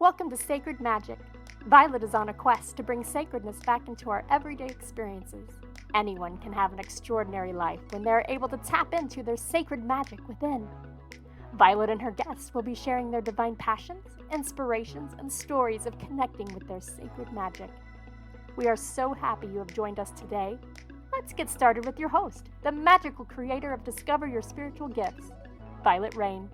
Welcome to Sacred Magic. Violet is on a quest to bring sacredness back into our everyday experiences. Anyone can have an extraordinary life when they're able to tap into their sacred magic within. Violet and her guests will be sharing their divine passions, inspirations, and stories of connecting with their sacred magic. We are so happy you have joined us today. Let's get started with your host, the magical creator of Discover Your Spiritual Gifts, Violet Rayne.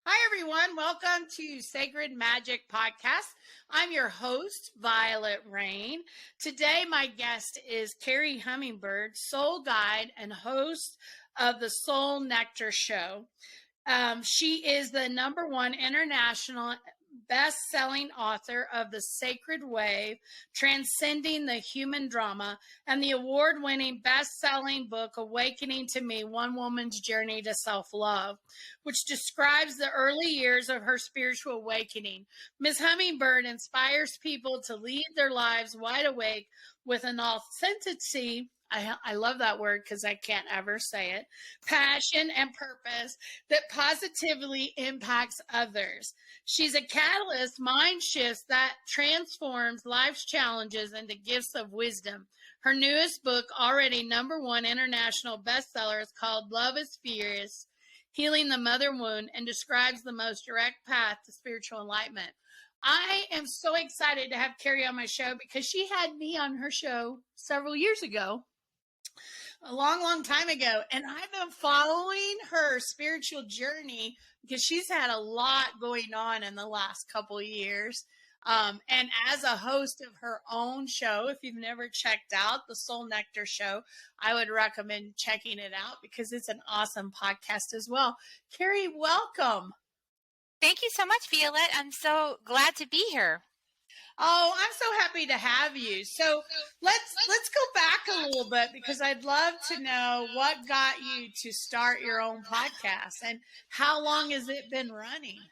Hi, everyone. Welcome to Sacred Magic Podcast. I'm your host, Vialet Rayne. Today, my guest is Kerri Hummingbird, soul guide and host of the Soul Nectar Show. She is the #1 international best-selling author of The Sacred Wave, Transcending the Human Drama, and the award-winning best-selling book, Awakening to Me, One Woman's Journey to Self-Love, which describes the early years of her spiritual awakening. Ms. Hummingbird inspires people to lead their lives wide awake with an authenticity, I love that word because I can't ever say it, passion and purpose that positively impacts others. She's a catalyst, mind shifts that transforms life's challenges into gifts of wisdom. Her newest book, already #1 international bestseller, is called Love is Fierce, Healing the Mother Wound, and describes the most direct path to spiritual enlightenment. I am so excited to have Kerri on my show because she had me on her show several years ago. A long time ago. And I've been following her spiritual journey because she's had a lot going on in the last couple of years. And as a host of her own show, if you've never checked out the Soul Nectar Show, I would recommend checking it out because it's an awesome podcast as well. Kerri, welcome. Thank you so much, Vialet. I'm so glad to be here. Oh, I'm so happy to have you. So let's go back a little bit because I'd love to know what got you to start your own podcast and how long has it been running?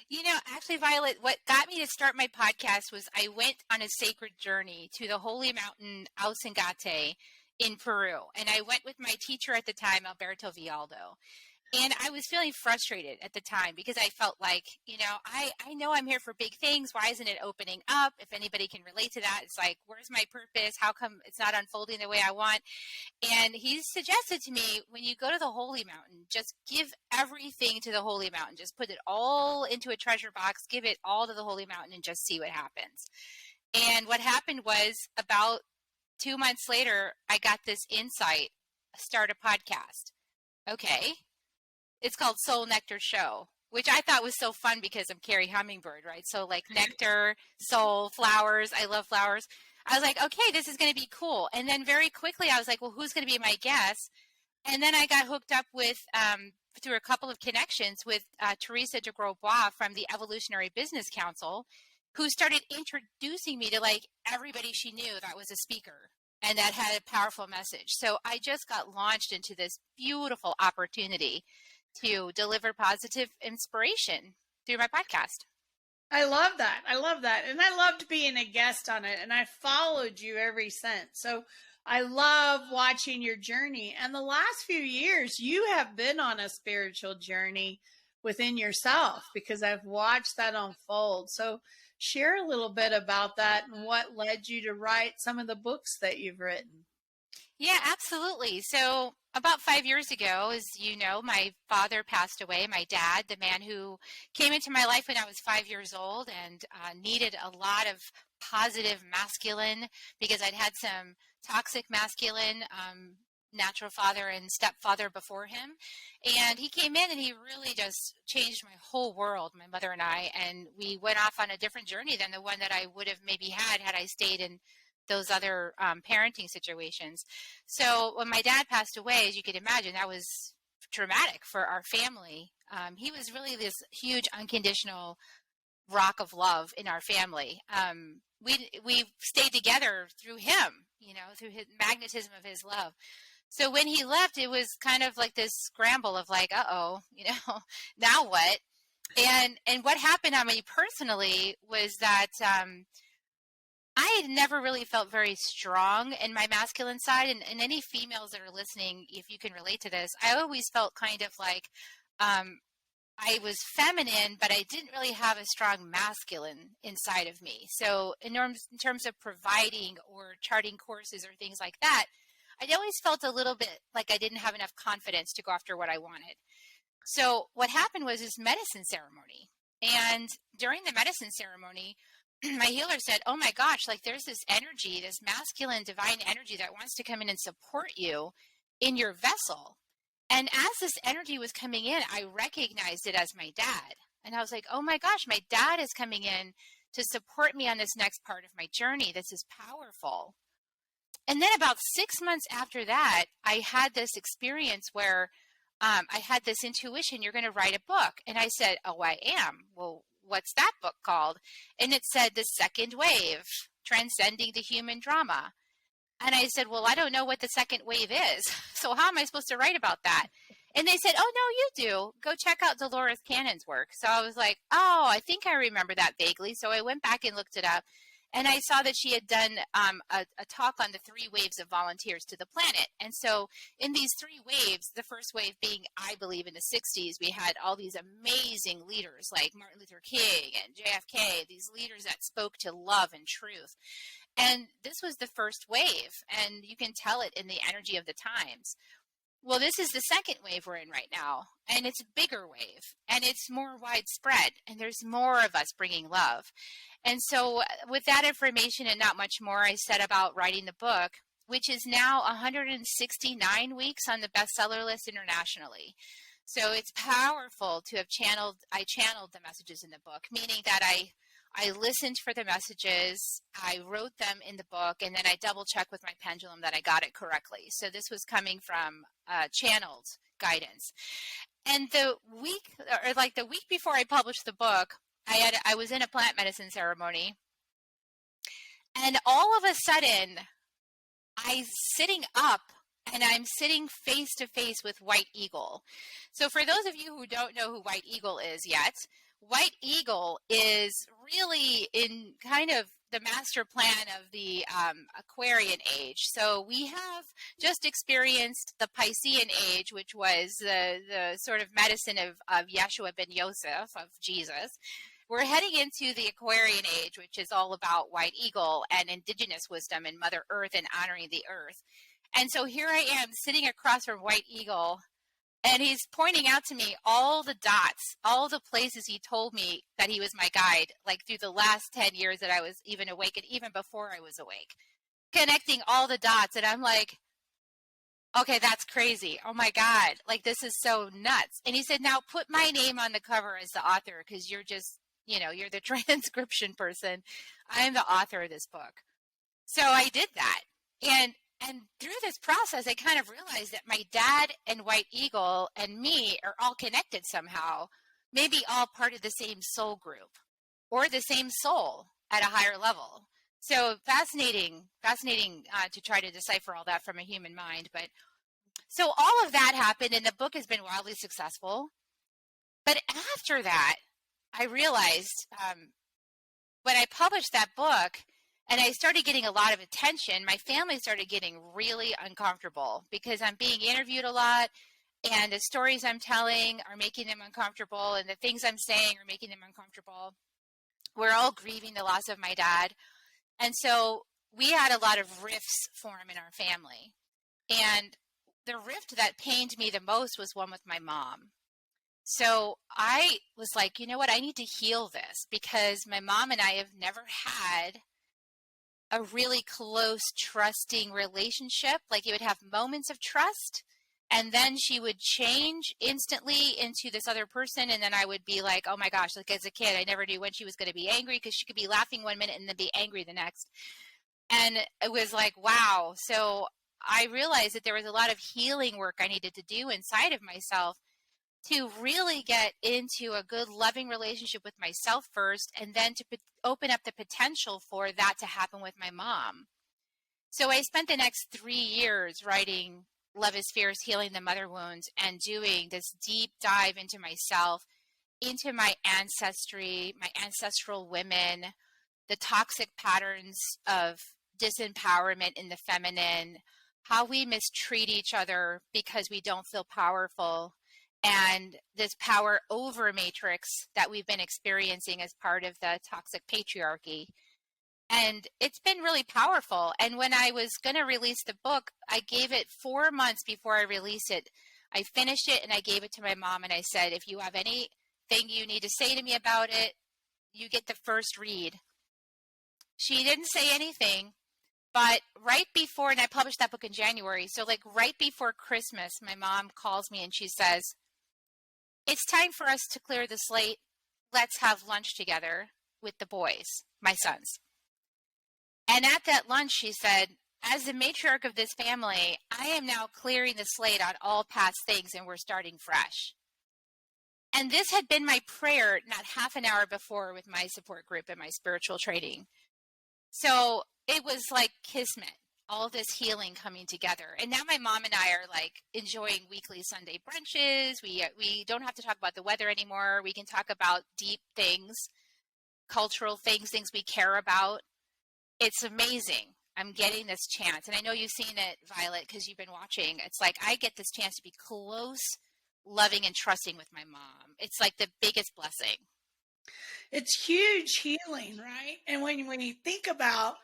You know, actually, Violet, what got me to start my podcast was I went on a sacred journey to the holy mountain Ausangate in Peru. And I went with my teacher at the time, Alberto Vialdo. And I was feeling frustrated at the time because I felt like, I know I'm here for big things. Why isn't it opening up? If anybody can relate to that, it's like, where's my purpose? How come it's not unfolding the way I want? And he suggested to me, when you go to the holy mountain, just give everything to the holy mountain. Just put it all into a treasure box, give it all to the holy mountain and just see what happens. And what happened was about 2 months later, I got this insight, start a podcast. Okay. It's called Soul Nectar Show, which I thought was so fun because I'm Kerri Hummingbird, right? So like nectar, soul, flowers. I love flowers. I was like, okay, this is going to be cool. And then very quickly I was like, well, who's going to be my guest? And then I got hooked up with, through a couple of connections with Teresa de Grosbois from the Evolutionary Business Council, who started introducing me to like everybody she knew that was a speaker and that had a powerful message. So I just got launched into this beautiful opportunity to deliver positive inspiration through my podcast. I love that. And I loved being a guest on it. And I followed you ever since. So I love watching your journey. And the last few years, you have been on a spiritual journey within yourself because I've watched that unfold. So share a little bit about that and what led you to write some of the books that you've written. Yeah, absolutely. So about 5 years ago, as you know, my father passed away, my dad, the man who came into my life when I was 5 years old and needed a lot of positive masculine because I'd had some toxic masculine natural father and stepfather before him. And he came in and he really just changed my whole world, my mother and I, and we went off on a different journey than the one that I would have maybe had I stayed in those other parenting situations. So when my dad passed away, as you could imagine, that was traumatic for our family. He was really this huge unconditional rock of love in our family. We stayed together through him, through his magnetism of his love. So when he left, it was kind of like this scramble of like, now what? And what happened on me personally was that I had never really felt very strong in my masculine side. And any females that are listening, if you can relate to this, I always felt kind of like I was feminine, but I didn't really have a strong masculine inside of me. So in terms of providing or charting courses or things like that, I always felt a little bit like I didn't have enough confidence to go after what I wanted. So what happened was this medicine ceremony. And during the medicine ceremony, my healer said, oh my gosh, like there's this energy, this masculine divine energy that wants to come in and support you in your vessel. And as this energy was coming in, I recognized it as my dad. And I was like, oh my gosh, my dad is coming in to support me on this next part of my journey. This is powerful. And then about 6 months after that, I had this experience where I had this intuition, you're going to write a book. And I said, oh, I am. Well, what's that book called? And it said The Second Wave, Transcending the Human Drama. And I said, well, I don't know what the second wave is. So how am I supposed to write about that? And they said, oh, no, you do. Go check out Dolores Cannon's work. So I was like, oh, I think I remember that vaguely. So I went back and looked it up. And I saw that she had done a talk on the 3 waves of volunteers to the planet. And so in these 3 waves, the first wave being, I believe, in the 60s, we had all these amazing leaders like Martin Luther King and JFK, these leaders that spoke to love and truth. And this was the first wave, and you can tell it in the energy of the times. Well, this is the second wave we're in right now, and it's a bigger wave, and it's more widespread, and there's more of us bringing love. And so with that information and not much more, I set about writing the book, which is now 169 weeks on the bestseller list internationally. So it's powerful to have I channeled the messages in the book, meaning that I listened for the messages, I wrote them in the book, and then I double checked with my pendulum that I got it correctly. So this was coming from channeled guidance. And the week before I published the book, I was in a plant medicine ceremony, and all of a sudden, I'm sitting up and I'm sitting face to face with White Eagle. So for those of you who don't know who White Eagle is yet, White Eagle is really in kind of the master plan of the Aquarian age. So we have just experienced the Piscean age, which was the sort of medicine of Yeshua ben Yosef, of Jesus. We're heading into the Aquarian age, which is all about White Eagle and indigenous wisdom and Mother Earth and honoring the earth. And so here I am sitting across from White Eagle, and he's pointing out to me all the dots, all the places he told me that he was my guide, like through the last 10 years that I was even awake and even before I was awake, connecting all the dots. And I'm like, okay, that's crazy. Oh my God, like this is so nuts. And he said, now put my name on the cover as the author, because you're just, you're the transcription person. I'm the author of this book. So I did that. And through this process, I kind of realized that my dad and White Eagle and me are all connected somehow, maybe all part of the same soul group or the same soul at a higher level. So fascinating to try to decipher all that from a human mind. But so all of that happened, and the book has been wildly successful. But after that, I realized when I published that book and I started getting a lot of attention, my family started getting really uncomfortable because I'm being interviewed a lot, and the stories I'm telling are making them uncomfortable, and the things I'm saying are making them uncomfortable. We're all grieving the loss of my dad. And so we had a lot of rifts form in our family. And the rift that pained me the most was one with my mom. So I was like, you know what, I need to heal this, because my mom and I have never had a really close, trusting relationship. Like, you would have moments of trust, and then she would change instantly into this other person, and then I would be like, oh my gosh, like as a kid, I never knew when she was going to be angry, because she could be laughing one minute and then be angry the next. And it was like, wow. So I realized that there was a lot of healing work I needed to do inside of myself to really get into a good, loving relationship with myself first, and then to open up the potential for that to happen with my mom. So I spent the next 3 years writing Love is Fierce, Healing the Mother Wounds, and doing this deep dive into myself, into my ancestry, my ancestral women, the toxic patterns of disempowerment in the feminine, how we mistreat each other because we don't feel powerful, and this power over matrix that we've been experiencing as part of the toxic patriarchy. And it's been really powerful. And when I was going to release the book, I gave it 4 months before I released it. I finished it and I gave it to my mom and I said, if you have anything you need to say to me about it, you get the first read. She didn't say anything, but right before, and I published that book in January, so like right before Christmas, my mom calls me and she says, it's time for us to clear the slate. Let's have lunch together with the boys, my sons. And at that lunch, she said, as the matriarch of this family, I am now clearing the slate on all past things and we're starting fresh. And this had been my prayer not half an hour before with my support group and my spiritual training. So it was like kismet, all this healing coming together. And now my mom and I are like enjoying weekly Sunday brunches. We don't have to talk about the weather anymore. We can talk about deep things, cultural things we care about. It's amazing. I'm getting this chance. And I know you've seen it, Vialet, because you've been watching. It's like I get this chance to be close, loving, and trusting with my mom. It's like the biggest blessing. It's huge healing, right? And when you think about,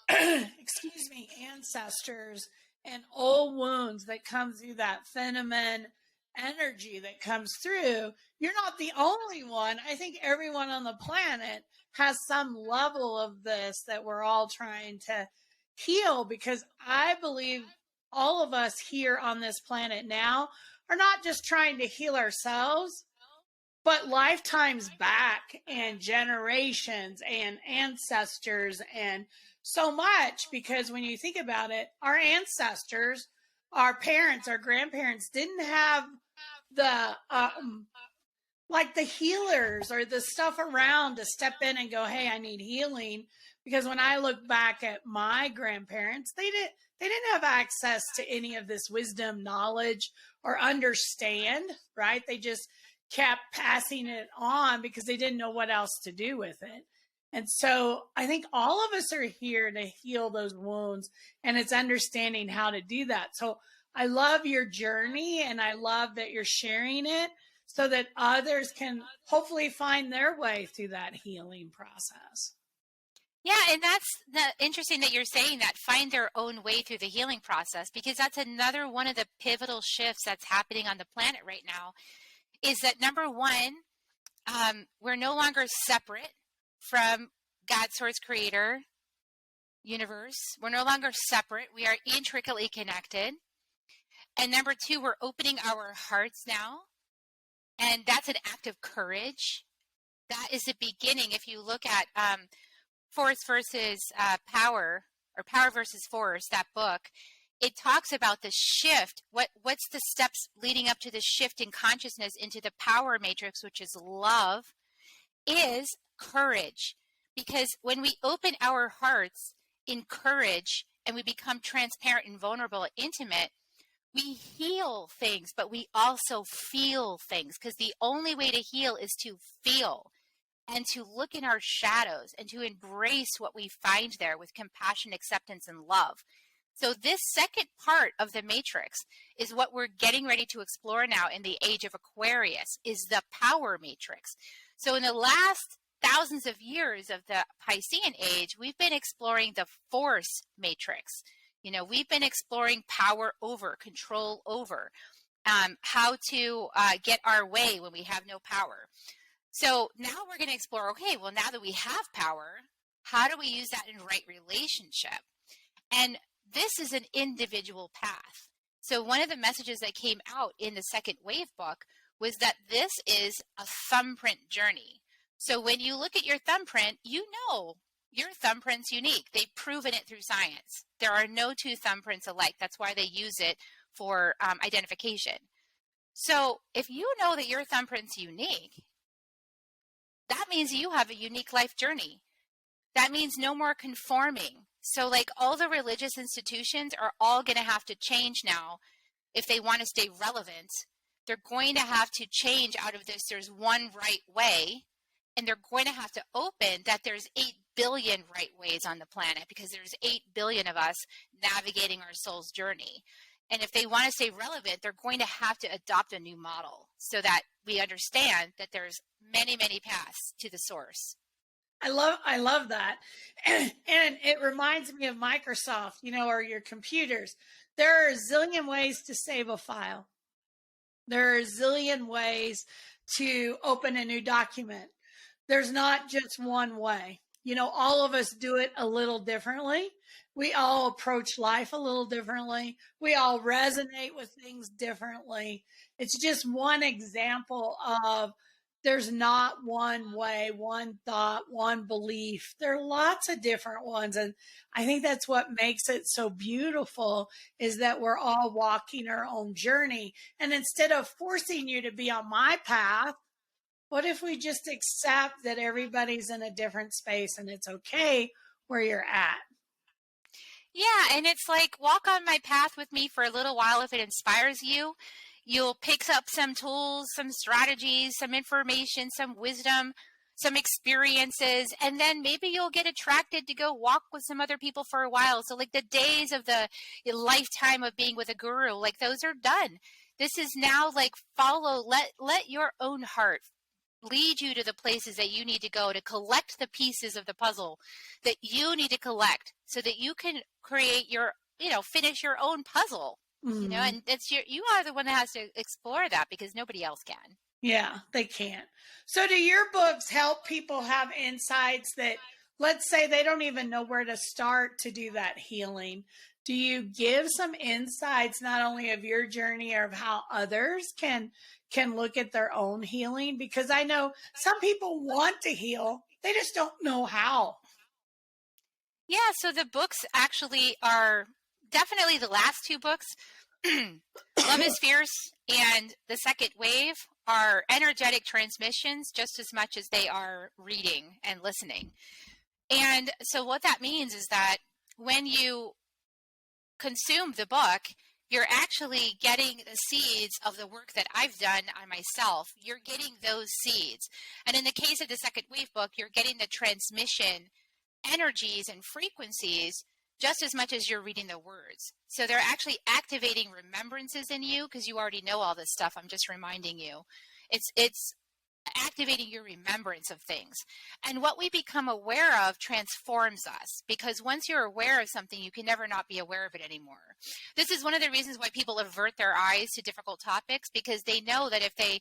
excuse me, ancestors and old wounds that come through that feminine energy that comes through, you're not the only one. I think everyone on the planet has some level of this that we're all trying to heal, because I believe all of us here on this planet now are not just trying to heal ourselves, but lifetimes back and generations and ancestors and so much. Because when you think about it, our ancestors, our parents, our grandparents didn't have the like the healers or the stuff around to step in and go, hey, I need healing. Because when I look back at my grandparents, they didn't have access to any of this wisdom, knowledge, or understand, right? They just kept passing it on because they didn't know what else to do with it. And so I think all of us are here to heal those wounds, and it's understanding how to do that. So I love your journey, and I love that you're sharing it so that others can hopefully find their way through that healing process. Yeah, and that's interesting that you're saying that, find their own way through the healing process, because that's another one of the pivotal shifts that's happening on the planet right now, is that number one, we're no longer separate from God, source, creator, universe. We're no longer separate. We are intricately connected. And number two, we're opening our hearts now. And that's an act of courage. That is the beginning. If you look at Force versus Power, or Power versus Force, that book, it talks about the shift. What's the steps leading up to the shift in consciousness into the power matrix, which is love, is courage. Because when we open our hearts in courage and we become transparent and vulnerable and intimate, we heal things, but we also feel things, because the only way to heal is to feel and to look in our shadows and to embrace what we find there with compassion, acceptance, and love. So this second part of the matrix is what we're getting ready to explore now in the age of Aquarius, is the power matrix. So in the last thousands of years of the Piscean age, we've been exploring the force matrix. You know, we've been exploring power over, control over, how to get our way when we have no power. So now we're going to explore, okay, well, now that we have power, how do we use that in right relationship? And this is an individual path. So one of the messages that came out in the second wave book was that this is a thumbprint journey. So when you look at your thumbprint, you know your thumbprint's unique. They've proven it through science. There are no two thumbprints alike. That's why they use it for identification. So if you know that your thumbprint's unique, that means you have a unique life journey. That means no more conforming. So like all the religious institutions are all going to have to change now if they want to stay relevant. They're going to have to change out of this. There's one right way, and they're going to have to open that there's 8 billion right ways on the planet because there's 8 billion of us navigating our soul's journey. And if they want to stay relevant, they're going to have to adopt a new model so that we understand that there's many, many paths to the source. I love that. And it reminds me of Microsoft, or your computers. There are a zillion ways to save a file. There are a zillion ways to open a new document. There's not just one way. All of us do it a little differently. We all approach life a little differently. We all resonate with things differently. It's just one example of there's not one way, one thought, one belief. There are lots of different ones. And I think that's what makes it so beautiful is that we're all walking our own journey. And instead of forcing you to be on my path, what if we just accept that everybody's in a different space and it's okay where you're at? Yeah, and it's like walk on my path with me for a little while if it inspires you. You'll pick up some tools, some strategies, some information, some wisdom, some experiences, and then maybe you'll get attracted to go walk with some other people for a while. So like the days of the lifetime of being with a guru, like those are done. This is now like let your own heart lead you to the places that you need to go to collect the pieces of the puzzle that you need to collect so that you can create your, finish your own puzzle, and you are the one that has to explore that because nobody else can. Yeah, they can't. So do your books help people have insights that, let's say they don't even know where to start to do that healing? Do you give some insights not only of your journey or of how others can look at their own healing? Because I know some people want to heal, they just don't know how. Yeah, so the books actually are definitely the last two books, Love is Fierce and The Second Wave, are energetic transmissions just as much as they are reading and listening. And so what that means is that when you consume the book, you're actually getting the seeds of the work that I've done on myself. You're getting those seeds. And in the case of the Second Wave book, you're getting the transmission energies and frequencies just as much as you're reading the words. So they're actually activating remembrances in you because you already know all this stuff. I'm just reminding you. It's activating your remembrance of things. And what we become aware of transforms us, because once you're aware of something, you can never not be aware of it anymore. This is one of the reasons why people avert their eyes to difficult topics, because they know that if they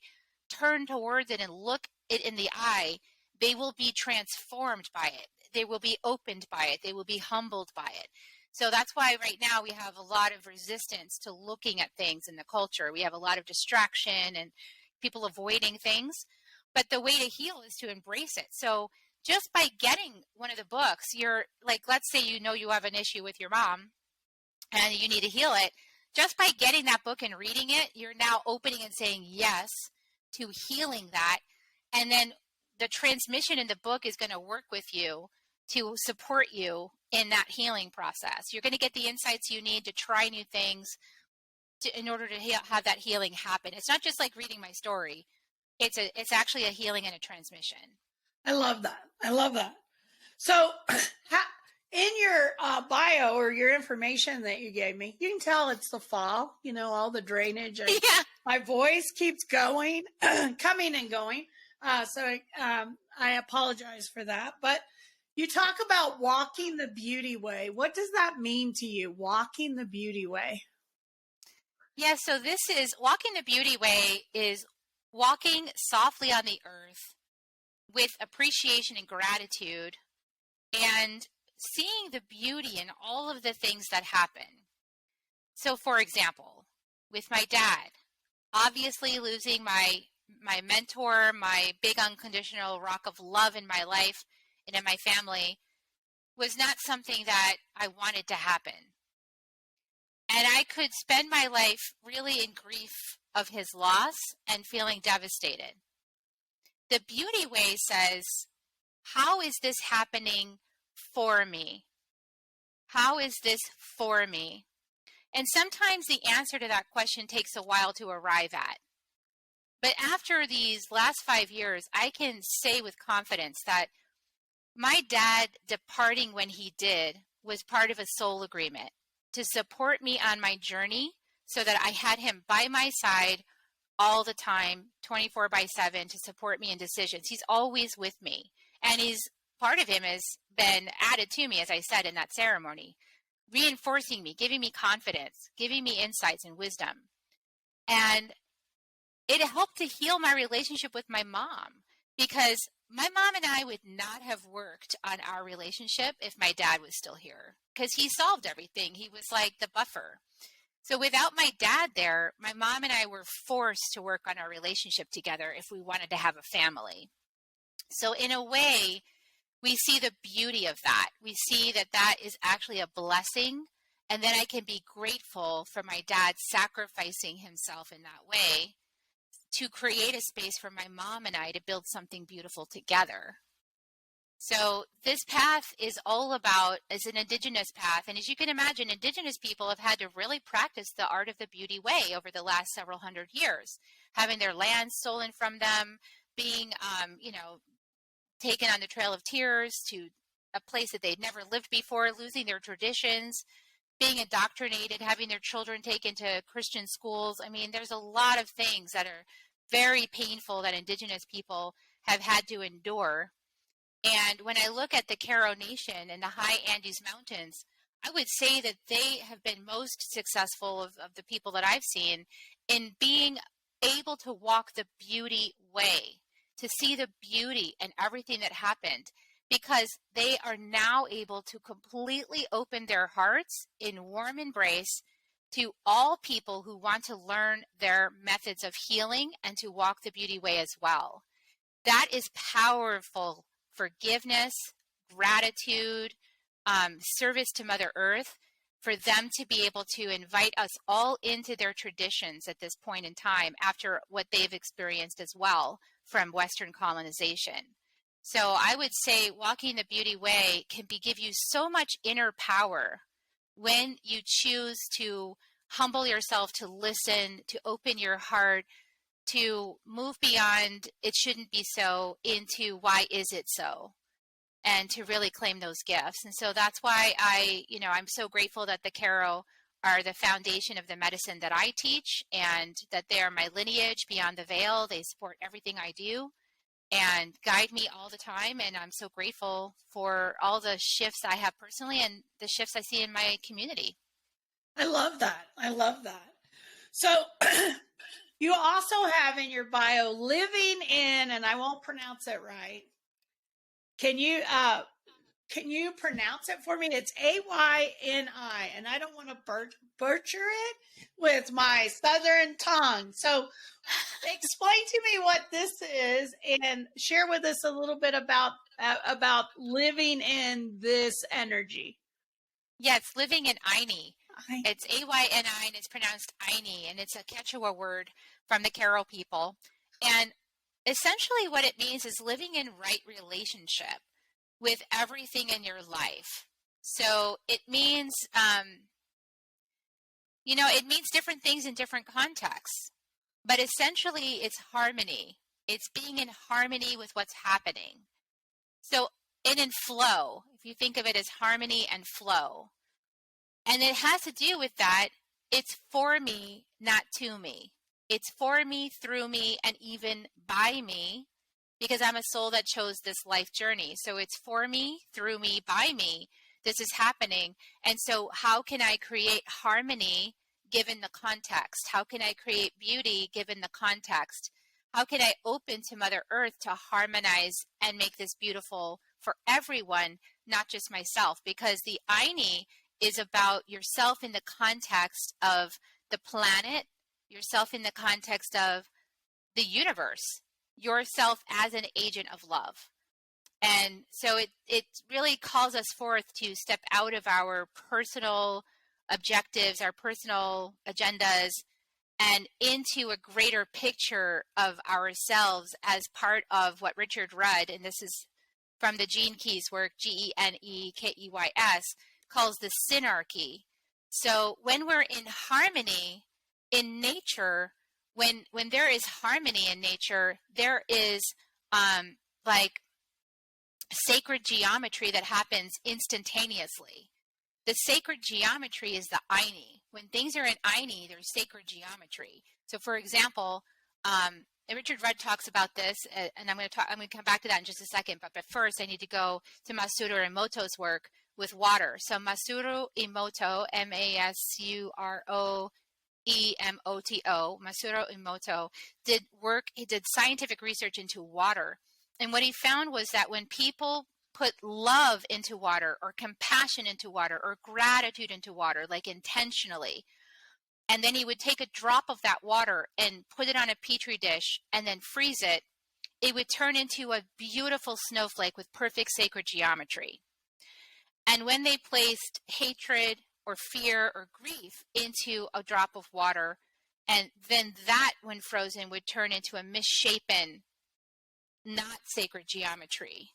turn towards it and look it in the eye, they will be transformed by it. They will be opened by it. They will be humbled by it. So that's why right now we have a lot of resistance to looking at things in the culture. We have a lot of distraction and people avoiding things. But the way to heal is to embrace it. So just by getting one of the books, you're like, let's say you have an issue with your mom and you need to heal it. Just by getting that book and reading it, you're now opening and saying yes to healing that. And then the transmission in the book is going to work with you to support you in that healing process. You're going to get the insights you need to try new things in order to have that healing happen. It's not just like reading my story. It's actually a healing and a transmission. I love that. So in your bio or your information that you gave me, you can tell it's the fall, all the drainage. And yeah. My voice keeps going, coming and going. So I apologize for that. But you talk about walking the beauty way. What does that mean to you, walking the beauty way? Yeah, so this is walking the beauty way is walking softly on the earth with appreciation and gratitude and seeing the beauty in all of the things that happen. So, for example, with my dad, obviously losing my mentor, my big unconditional rock of love in my life and in my family was not something that I wanted to happen. And I could spend my life really in grief of his loss and feeling devastated. The beauty way says, how is this happening for me? How is this for me? And sometimes the answer to that question takes a while to arrive at. But after these last 5 years, I can say with confidence that My dad departing when he did was part of a soul agreement to support me on my journey so that I had him by my side all the time, 24/7, to support me in decisions. He's always with me. And part of him has been added to me, as I said, in that ceremony, reinforcing me, giving me confidence, giving me insights and wisdom. And it helped to heal my relationship with my mom, because my mom and I would not have worked on our relationship if my dad was still here, because he solved everything. He was like the buffer. So without my dad there, my mom and I were forced to work on our relationship together if we wanted to have a family. So in a way, we see the beauty of that. We see that that is actually a blessing. And then I can be grateful for my dad sacrificing himself in that way to create a space for my mom and I to build something beautiful together. So this path is all about, as an Indigenous path, and as you can imagine, Indigenous people have had to really practice the art of the beauty way over the last several hundred years, having their land stolen from them, being, taken on the Trail of Tears to a place that they'd never lived before, losing their traditions, being indoctrinated, having their children taken to Christian schools. I mean, there's a lot of things that are very painful that Indigenous people have had to endure. And when I look at the Karo Nation and the high Andes Mountains, I would say that they have been most successful of the people that I've seen in being able to walk the beauty way, to see the beauty and everything that happened, because they are now able to completely open their hearts in warm embrace to all people who want to learn their methods of healing and to walk the beauty way as well. That is powerful forgiveness, gratitude, service to Mother Earth, for them to be able to invite us all into their traditions at this point in time after what they've experienced as well from Western colonization. So I would say walking the beauty way can give you so much inner power when you choose to humble yourself, to listen, to open your heart, to move beyond "it shouldn't be so" into "why is it so?" and to really claim those gifts. And so that's why I'm so grateful that the Karo are the foundation of the medicine that I teach, and that they are my lineage beyond the veil. They support everything I do and guide me all the time. And I'm so grateful for all the shifts I have personally and the shifts I see in my community. I love that. I love that. So you also have in your bio living in, and I won't pronounce it right. Can you pronounce it for me? It's Ayni, and I don't want to butcher it with my southern tongue. So explain to me what this is and share with us a little bit about living in this energy. Yes, living in Ayni. It's Ayni, and it's pronounced Ayni, and it's a Quechua word from the Karo people. And essentially what it means is living in right relationship with everything in your life. So it means, it means different things in different contexts, but essentially it's harmony. It's being in harmony with what's happening. So in flow, if you think of it as harmony and flow, and it has to do with that, it's for me, not to me. It's for me, through me, and even by me, because I'm a soul that chose this life journey. So it's for me, through me, by me. This is happening. And so how can I create harmony given the context? How can I create beauty given the context? How can I open to Mother Earth to harmonize and make this beautiful for everyone, not just myself? Because the Ayni is about yourself in the context of the planet, yourself in the context of the universe, yourself as an agent of love. And so it really calls us forth to step out of our personal objectives, our personal agendas, and into a greater picture of ourselves as part of what Richard Rudd, and this is from the Gene Keys work, Genekeys, calls the synarchy. So when we're in harmony in nature, when there is harmony in nature, there is sacred geometry that happens instantaneously. The sacred geometry is the Aini. When things are in Aini, there's sacred geometry. So, for example, Richard Rudd talks about this, and I'm going to come back to that in just a second. But first, I need to go to Masaru Emoto's work with water. So, Masaru Emoto, Masuroemoto, Masaru Emoto did work. He did scientific research into water, and what he found was that when people put love into water, or compassion into water, or gratitude into water, like intentionally, and then he would take a drop of that water and put it on a petri dish and then freeze it, it would turn into a beautiful snowflake with perfect sacred geometry. And when they placed hatred or fear or grief into a drop of water, and then that, when frozen, would turn into a misshapen, not sacred geometry,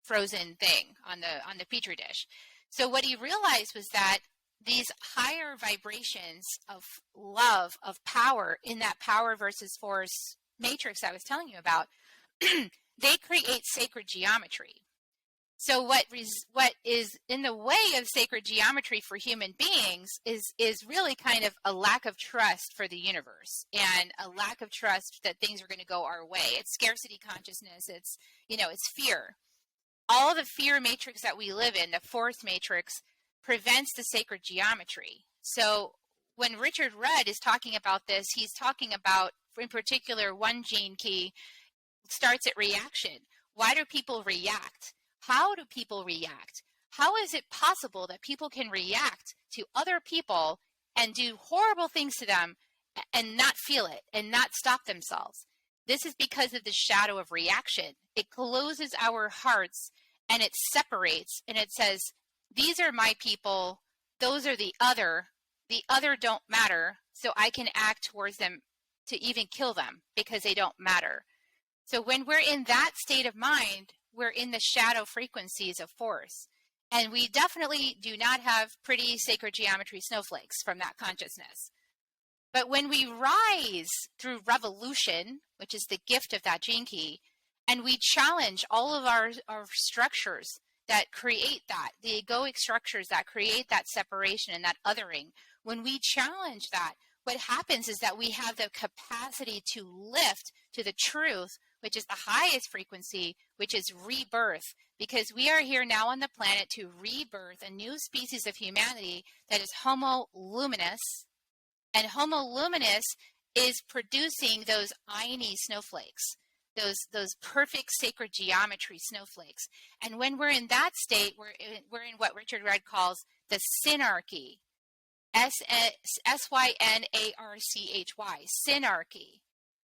frozen thing on the petri dish. So what he realized was that these higher vibrations of love, of power, in that power versus force matrix I was telling you about, they create sacred geometry. So what is in the way of sacred geometry for human beings is really kind of a lack of trust for the universe, and a lack of trust that things are going to go our way. It's scarcity consciousness. It's fear. All the fear matrix that we live in, the fourth matrix, prevents the sacred geometry. So when Richard Rudd is talking about this, he's talking about, in particular, one gene key starts at reaction. Why do people react? How do people react? How is it possible that people can react to other people and do horrible things to them and not feel it and not stop themselves? This is because of the shadow of reaction. It closes our hearts and it separates, and it says, these are my people, those are the other don't matter, so I can act towards them to even kill them because they don't matter. So when we're in that state of mind, we're in the shadow frequencies of force. And we definitely do not have pretty sacred geometry snowflakes from that consciousness. But when we rise through revolution, which is the gift of that gene key, and we challenge all of our structures that create that, the egoic structures that create that separation and that othering, when we challenge that, what happens is that we have the capacity to lift to the truth, which is the highest frequency, which is rebirth, because we are here now on the planet to rebirth a new species of humanity that is Homo luminous, and Homo luminous is producing those Aini snowflakes, those perfect sacred geometry snowflakes. And when we're in that state, we're in what Richard Rudd calls the synarchy, synarchy, synarchy.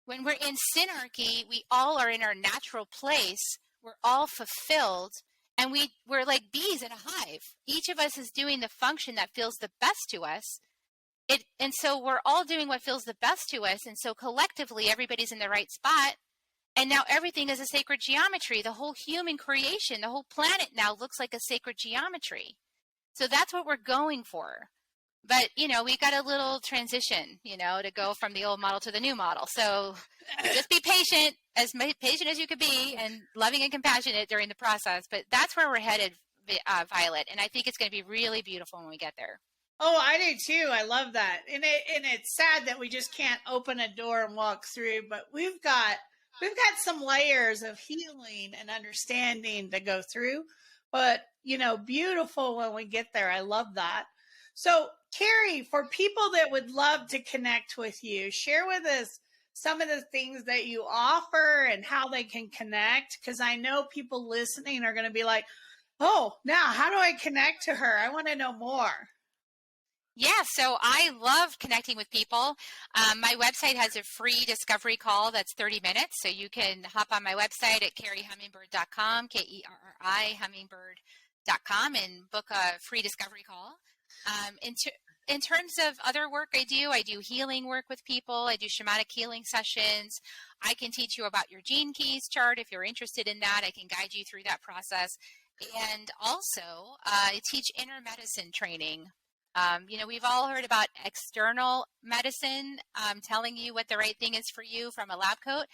When we're in synarchy, we all are in our natural place. We're all fulfilled, and we're like bees in a hive. Each of us is doing the function that feels the best to us. And so we're all doing what feels the best to us, and so collectively everybody's in the right spot. And now everything is a sacred geometry. The whole human creation, the whole planet now looks like a sacred geometry. So that's what we're going for. But, we got a little transition, to go from the old model to the new model. So just be patient as you could be, and loving and compassionate during the process. But that's where we're headed, Violet. And I think it's going to be really beautiful when we get there. Oh, I do too. I love that. And it's sad that we just can't open a door and walk through, but we've got some layers of healing and understanding to go through. But, beautiful when we get there. I love that. So, Kerri, for people that would love to connect with you, share with us some of the things that you offer and how they can connect. Because I know people listening are going to be like, oh, now how do I connect to her? I want to know more. Yeah, so I love connecting with people. My website has a free discovery call that's 30 minutes. So you can hop on my website at kerrihummingbird.com, Kerri hummingbird.com, and book a free discovery call. In terms of other work I do healing work with people. I do shamanic healing sessions. I can teach you about your gene keys chart if you're interested in that. I can guide you through that process. And also, I teach inner medicine training. We've all heard about external medicine telling you what the right thing is for you from a lab coat.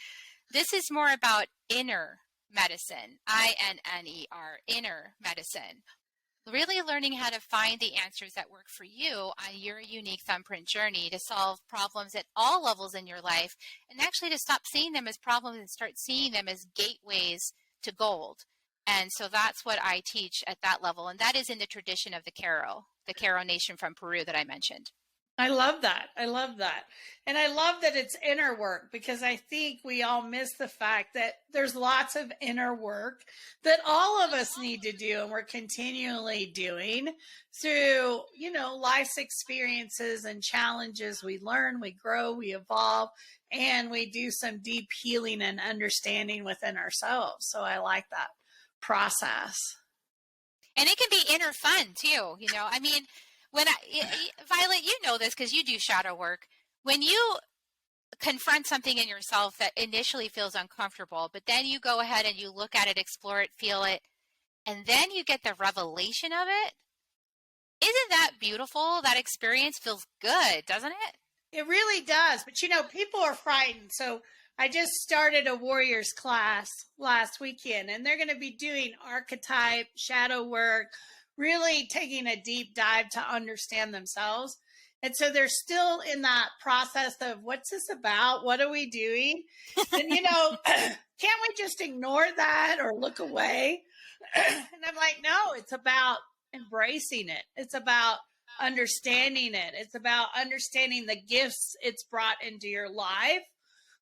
This is more about inner medicine, INNER, inner medicine. Really learning how to find the answers that work for you on your unique thumbprint journey to solve problems at all levels in your life, and actually to stop seeing them as problems and start seeing them as gateways to gold. And so that's what I teach at that level. And that is in the tradition of the Q'ero Nation from Peru that I mentioned. I love that. I love that. And I love that it's inner work, because I think we all miss the fact that there's lots of inner work that all of us need to do, and we're continually doing through, life's experiences and challenges. We learn, we grow, we evolve, and we do some deep healing and understanding within ourselves. So I like that process. And it can be inner fun too. Violet, you know this because you do shadow work. When you confront something in yourself that initially feels uncomfortable, but then you go ahead and you look at it, explore it, feel it, and then you get the revelation of it, isn't that beautiful? That experience feels good, doesn't it? It really does. But, people are frightened. So I just started a warriors class last weekend, and they're going to be doing archetype, shadow work, really taking a deep dive to understand themselves. And so they're still in that process of, what's this about? What are we doing? And, can't we just ignore that or look away? And I'm like, no, it's about embracing it. It's about understanding it. It's about understanding the gifts it's brought into your life,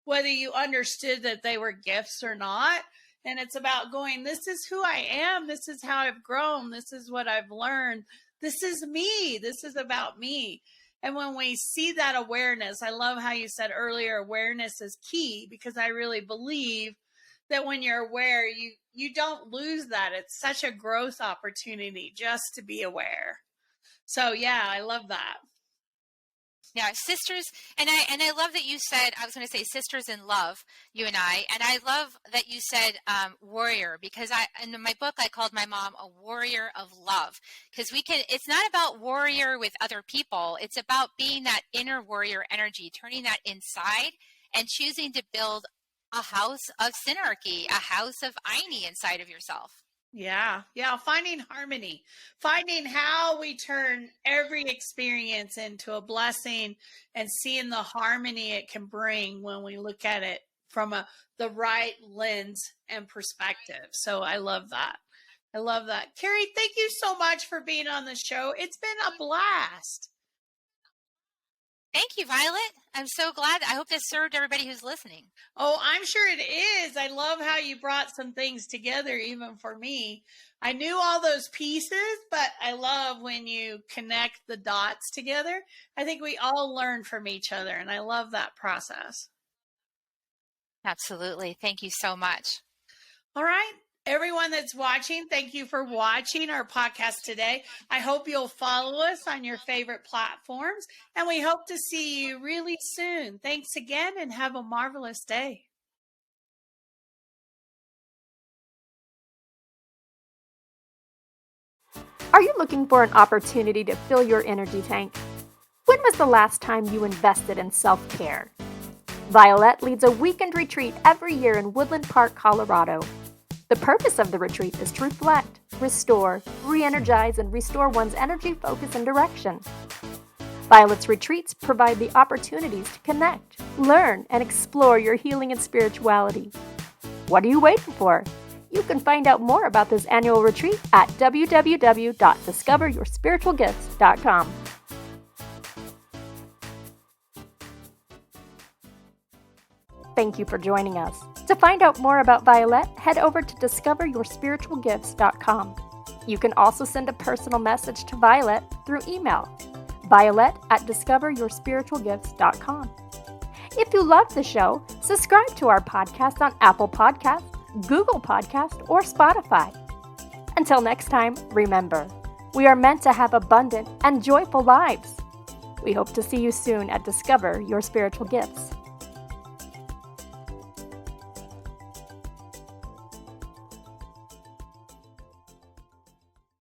whether you understood that they were gifts or not. And it's about going, this is who I am. This is how I've grown. This is what I've learned. This is me. This is about me. And when we see that awareness, I love how you said earlier, awareness is key, because I really believe that when you're aware, you don't lose that. It's such a growth opportunity just to be aware. So yeah, I love that. Yeah, sisters, and I love that you said, I was going to say sisters in love, you and I love that you said warrior, because in my book I called my mom a warrior of love, because it's not about warrior with other people, it's about being that inner warrior energy, turning that inside and choosing to build a house of synarchy, a house of Aini inside of yourself. Yeah. Finding harmony, finding how we turn every experience into a blessing, and seeing the harmony it can bring when we look at it from the right lens and perspective. So I love that. Kerri, thank you so much for being on the show. It's been a blast. Thank you, Violet. I'm so glad. I hope this served everybody who's listening. Oh, I'm sure it is. I love how you brought some things together, even for me. I knew all those pieces, but I love when you connect the dots together. I think we all learn from each other, and I love that process. Absolutely. Thank you so much. All right. Everyone that's watching, thank you for watching our podcast today. I hope you'll follow us on your favorite platforms, and we hope to see you really soon. Thanks again, and have a marvelous day. Are you looking for an opportunity to fill your energy tank? When was the last time you invested in self-care? Vialet leads a weekend retreat every year in Woodland Park, Colorado. The purpose of the retreat is to reflect, restore, re-energize, and restore one's energy, focus, and direction. Violet's retreats provide the opportunities to connect, learn, and explore your healing and spirituality. What are you waiting for? You can find out more about this annual retreat at www.discoveryourspiritualgifts.com. Thank you for joining us. To find out more about Vialet, head over to discoveryourspiritualgifts.com. You can also send a personal message to Vialet through email, violet@discoveryourspiritualgifts.com. If you love the show, subscribe to our podcast on Apple Podcasts, Google Podcasts, or Spotify. Until next time, remember, we are meant to have abundant and joyful lives. We hope to see you soon at Discover Your Spiritual Gifts.